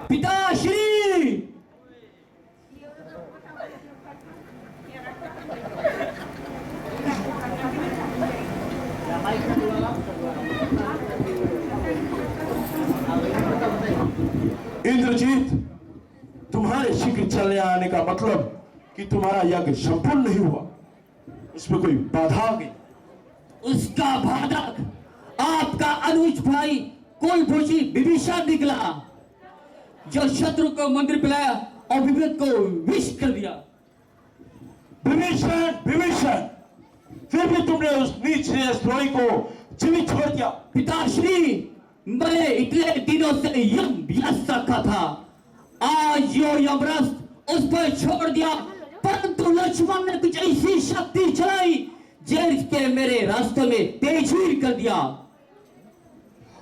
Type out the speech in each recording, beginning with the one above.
पिताश्री। इंद्रजीत, तुम्हारे शीघ्र चलने आने का मतलब कि तुम्हारा यज्ञ संपूर्ण नहीं हुआ, इसमें कोई बाधा आ गई। उसका बाधक आपका अनुज भाई कुलभूषी विभीषण निकला, जो शत्रु को मंदिर पिलाया और विवेक को विष कर दिया। विभीषण, विभीषण, फिर भी तुमने उस नीच द्रोही को जीवित छोड़ दिया। पिताश्री, मैं इतने दिनों से यम व्यस्त रखा था, आज यो यमरस उस पर छोड़ दिया, परंतु लक्ष्मण ने कुछ ऐसी शक्ति चलाई जिसके मेरे रास्ते में तेजीर कर दिया।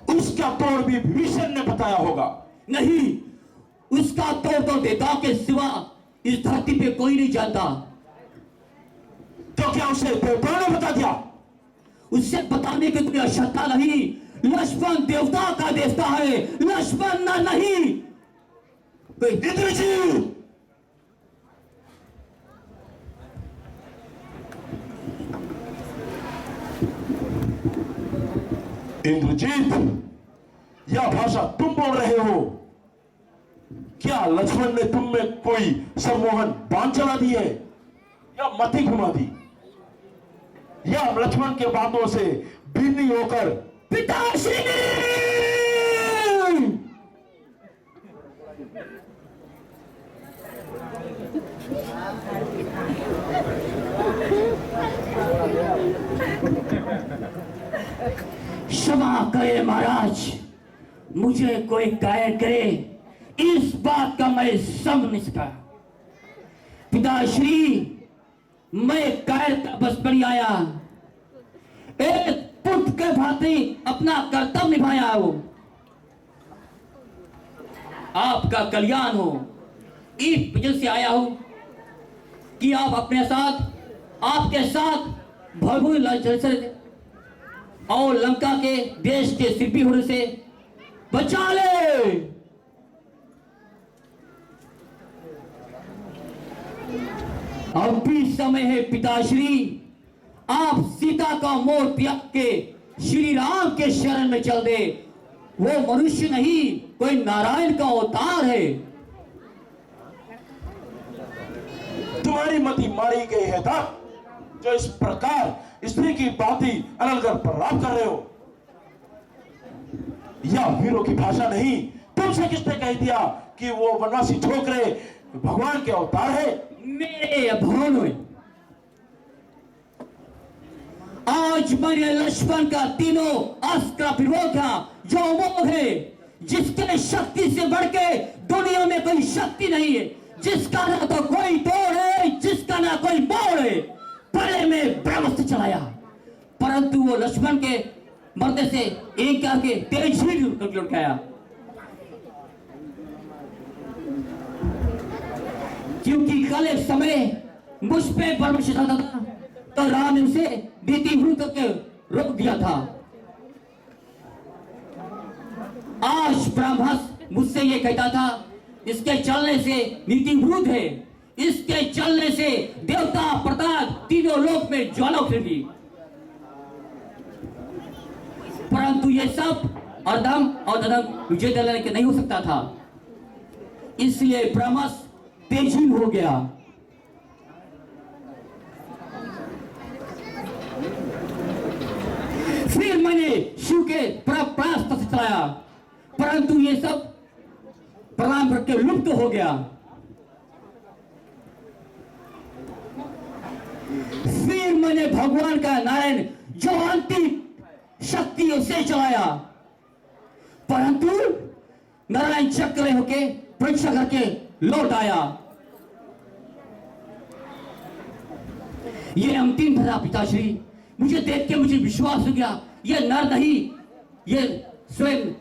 उसका तोड़ भी विभीषण ने बताया होगा। नहीं, उसका तोड़ तो देवता के सिवा इस धरती पे कोई नहीं जानता। तो क्या उसे देवता ने बता दिया? उससे बताने की कोई आवश्यकता नहीं। लक्ष्मण देवता का देवता है, लक्ष्मण ना नहीं। इंद्रजीत, इंद्रजीत, यह भाषा तुम बोल रहे हो? क्या लक्ष्मण ने तुम में कोई सम्मोहन बांध चला दी है या मति घुमा दी, या लक्ष्मण के बातों से भिन्न होकर? पिताश्री, क्षमा करे महाराज, मुझे कोई कायर करे, इस बात का मैं समझ नहीं सका। पिताश्री, मैं कायर का बस पर आया, एक पुत्र के भांति अपना कर्तव्य निभाया हो, आपका कल्याण हो, इस वजह से आया हूं कि आप अपने साथ, आपके साथ भरपूर और लंका के देश के शिल्पी होने से बचा ले। अब भी समय है पिताश्री, आप सीता का मोह त्याग के श्री राम के शरण में चल दे। वो मनुष्य नहीं, कोई नारायण का अवतार है। तुम्हारी मति मारी गई है था, जो इस प्रकार स्त्री की बाती अनलकर प्रलाप कर रहे हो। यह वीरों की भाषा नहीं। तुमसे किसने कह दिया कि वो वनवासी छोकरे भगवान के अवतार है? मेरे भवन में आज मैंने लक्ष्मण का तीनों अस्त्र का प्रयोग किया, जो वो है जिसके शक्ति से बढ़ के दुनिया में कोई शक्ति नहीं है, जिसका ना तो कोई तोड़ है, जिसका ना कोई मोड़ है। पहले में ब्रह्मास्त्र चलाया, परंतु वो लक्ष्मण के मरने से एक करके तेज ही लुटाया, क्योंकि कल एक समय मुझ पे परमेश्वर चाहता था, तो राम ने उसे नीतिवृत्त करके रोक दिया था। आज ब्रह्मास्त्र मुझसे ये कहता था, इसके चलने से नीति विरुद्ध है, इसके चलने से देवता प्रताप तीनों लोक में ज्वाला उठेगी। परंतु ये सब अधम और अधम विजय दल के नहीं हो सकता था, इसलिए ब्रह्मास्त्र तेजी हो गया। फिर मैंने शिव के प्रयास से चलाया, परंतु ये सब प्रणाम करके लुप्त हो गया। फिर मैंने भगवान का नारायण जो अंतिम शक्ति उसे चलाया, परंतु नारायण चक्र होके परीक्षा करके लौट आया। ये अंतिम था पिताश्री, मुझे देख के मुझे विश्वास हो गया, ये नर नहीं, ये स्वयं।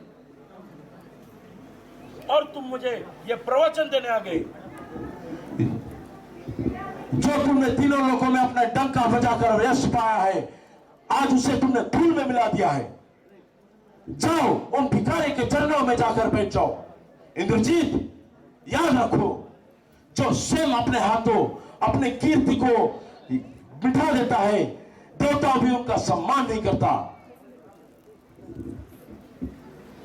और तुम मुझे ये प्रवचन देने आ गए, जो तुमने तीनों लोगों में अपना डंका बजाकर यश पाया है, आज उसे तुमने धूल में मिला दिया है। जाओ उन भिखारी के चरणों में जाकर बैठ जाओ। इंद्रजीत, याद रखो, जो स्वयं अपने हाथों अपने कीर्ति को मिटा देता है, देवता भी उनका सम्मान नहीं करता।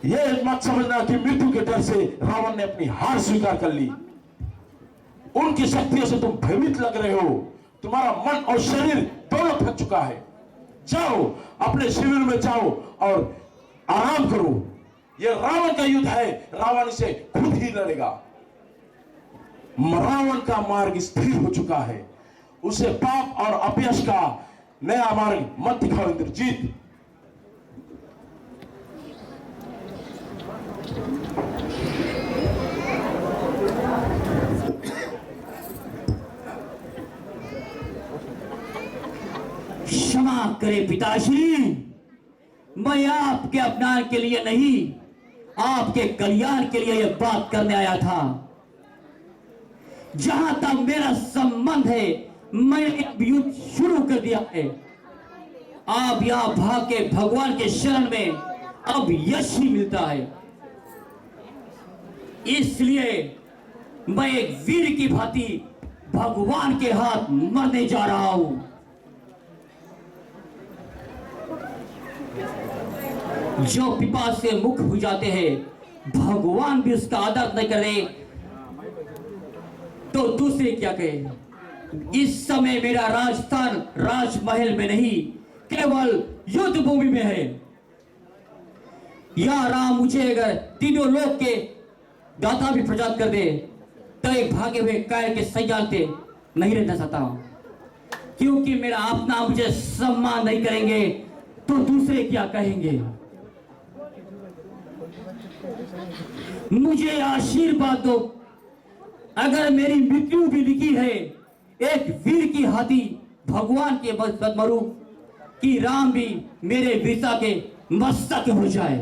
यह मत समझना कि मृत्यु के डर से रावण ने अपनी हार स्वीकार कर ली। उनकी शक्तियों से तुम भयभीत लग रहे हो, तुम्हारा मन और शरीर दोनों थक चुका है। जाओ, अपने शिविर में जाओ और आराम करो। यह रावण का युद्ध है, रावण इसे खुद ही लड़ेगा। रावण का मार्ग स्थिर हो चुका है, उसे पाप और अपयश का नया मार्ग मत दिखाओ इंद्रजीत। क्षमा करें पिताश्री, मैं आपके अपमान के लिए नहीं, आपके कल्याण के लिए यह बात करने आया था। जहां तक मेरा संबंध है, मैंने अब युद्ध शुरू कर दिया है। आप यहां भाग के भगवान के शरण में अब यश ही मिलता है। इसलिए मैं एक वीर की भांति भगवान के हाथ मरने जा रहा हूं। जो पिपास से मुख हो जाते हैं, भगवान भी उसका आदर नहीं करे तो दूसरे क्या कहे। इस समय मेरा राजस्थान राजमहल में नहीं, केवल युद्ध भूमि में है। या राम मुझे अगर तीनों लोक के दाता भी प्रदान कर दे तो एक भागे हुए कायर के सैयाल पे नहीं रहना चाहता हूं, क्योंकि मेरा अपना मुझे सम्मान नहीं करेंगे तो दूसरे क्या कहेंगे। मुझे आशीर्वाद दो, अगर मेरी मृत्यु भी लिखी है एक वीर की हाथी भगवान के बस मरूं कि राम भी मेरे वीरता के मस्तक हो जाए।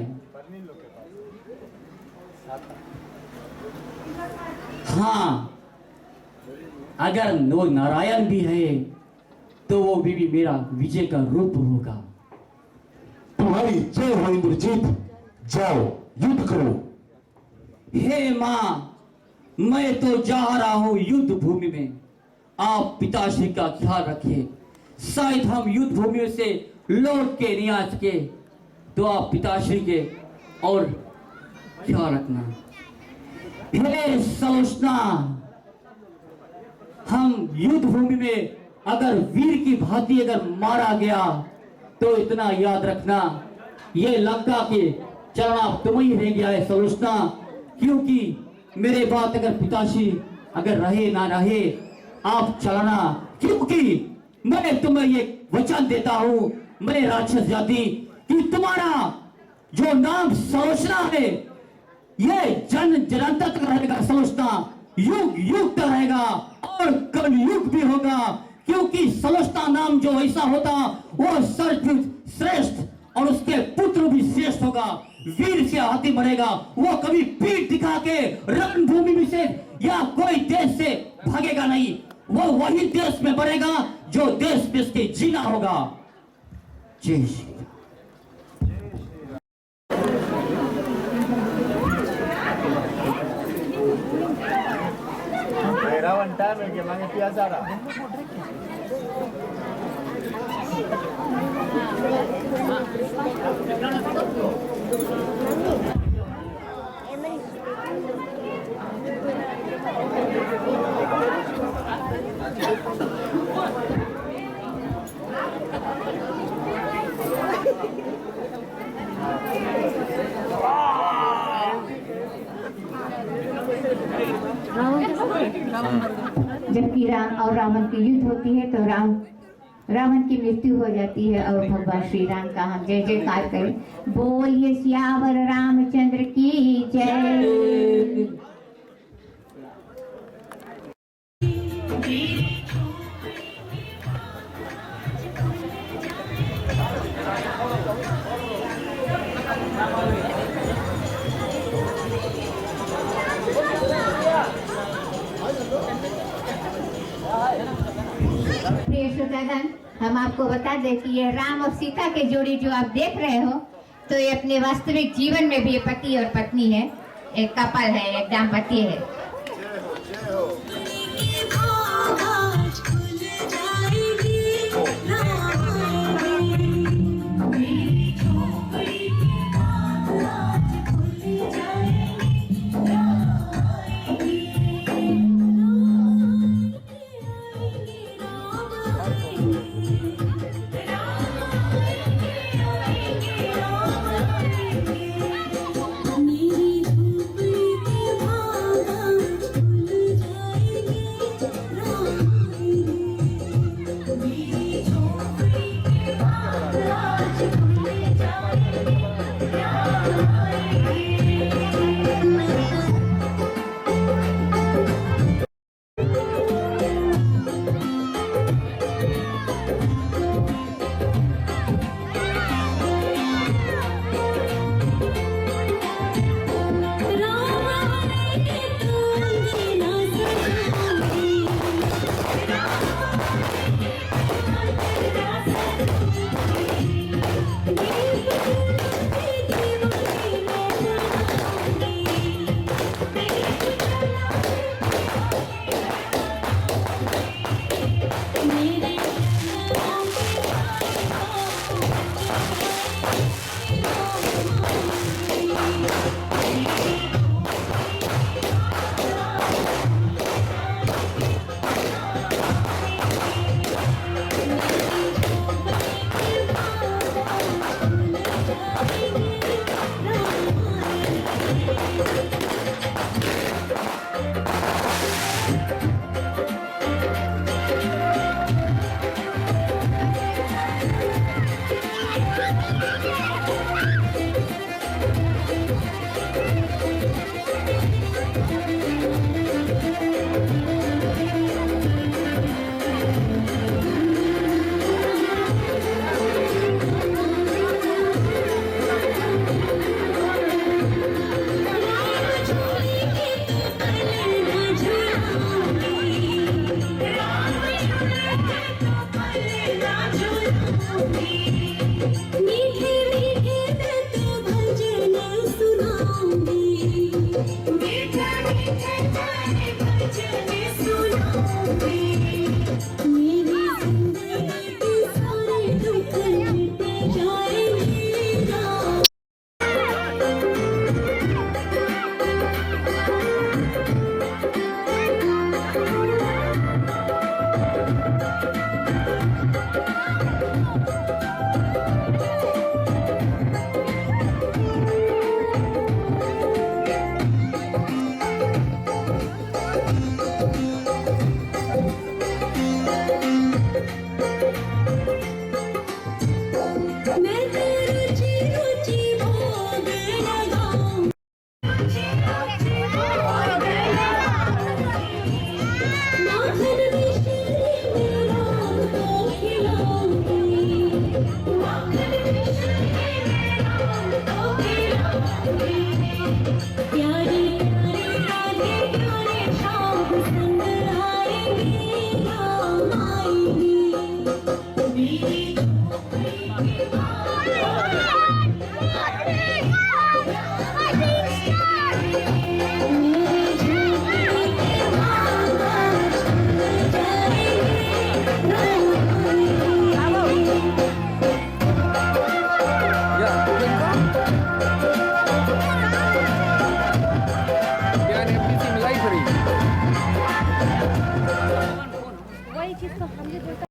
हाँ, अगर वो नारायण भी है तो वो भी मेरा विजय का रूप होगा। तुम्हारी जय हो इंद्रजीत, जाओ युद्ध करो। हे मां, मैं तो जा रहा हूं युद्ध भूमि में, आप पिताश्री का ख्याल रखिए। शायद हम युद्ध भूमि से लौट के नहीं आ सके तो आप पिताश्री के और ख्याल रखना। हे सलोचना, हम युद्ध भूमि में अगर वीर की भांति अगर मारा गया तो इतना याद रखना, ये लंका के चरणा तुम ही रह गया है सलोचना। क्योंकि मेरे बात अगर पिताश्री अगर रहे ना रहे, आप चलाना, क्योंकि मैं तुम्हें ये वचन देता हूं मेरे राक्षस जाति कि तुम्हारा जो नाम सलोचना है ये जन जनांतर तक रहेगा। सलोचना युग युग तक रहेगा और कल युग भी होगा, क्योंकि सलोचना नाम जो ऐसा होता वो श्रेष्ठ और उसके पुत्र भी श्रेष्ठ होगा। वीर से हाथी बनेगा, वो कभी पीठ दिखा के रणभूमि में से या कोई देश से भागेगा नहीं, वो वही देश में बनेगा जो देश में उसके जीना होगा। जय Shri Ram. Rawan time ke mga piyasara. जबकि राम और रावण की युद्ध होती है तो रावण की मृत्यु हो जाती है और भगवान श्री राम का हम जय जयकार करें। बोलिए सियावर रामचंद्र की जय। प्रिय श्रोतागण, हम आपको बता दें कि ये राम और सीता के जोड़ी जो आप देख रहे हो तो ये अपने वास्तविक जीवन में भी ये पति और पत्नी है। एक कपल है, एक दाम्पत्य है। वही चीज तो हमने